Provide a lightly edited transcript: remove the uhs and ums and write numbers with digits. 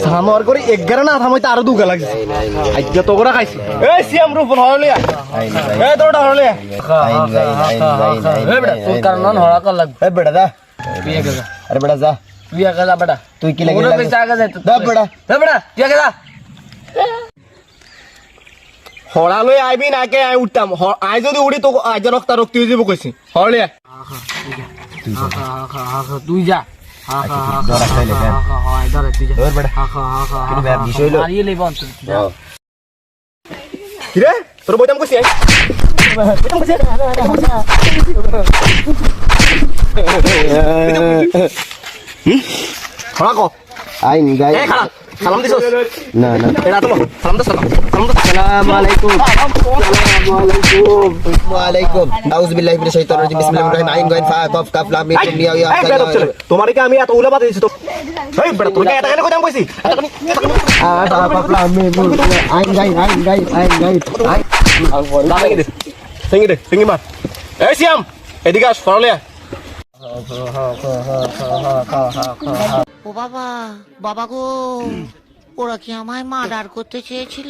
সামর করে 11 না থামাইতে আরো দুগা লাগছে আজ্ঞা তো করে খাইছি এই সিএম রূপন হরলে এই তোরটা হরলে এই বেটা তোর কারণ হরা কর লাগবে এই বেটা দা তুই আগে যা আরে বেটা যা তুই আগে যা বেটা তুই কি লাগে ওরে বেটা আগে যা দা বেটা তুই আগে যা হরা লই আইবি না কে আই উঠতাম আই যদি উড়ি তো আজ রক্তা রক্তি হয়ে যাব কইছি হরলে তুই যা কিরে তোর বইতাম কইছি খালা কো আইন গাই সালাম দিছ না না এরা তো সালাম দিছ আসসালামু আলাইকুম ওয়া আলাইকুম আউযু বিল্লাহি মিনাশ শাইতানির রাজিম বিসমিল্লাহির রহমানির রহিম গাইন ফা কাফ কাফ লাম মিম মিয়া ইয়া তোমারে কি আমি এত উলা বাদ দিছি তো এই বেটা তোর এটা কেন কইতাম কইছি কাফ লাম মিম আইন গাই লাগাই দে সিঙ্গি মার এই সিয়াম এদিকে আস ফরলে ও বাবা বাবা গো ওরা কি আমায় মার্ডার করতে চেয়েছিল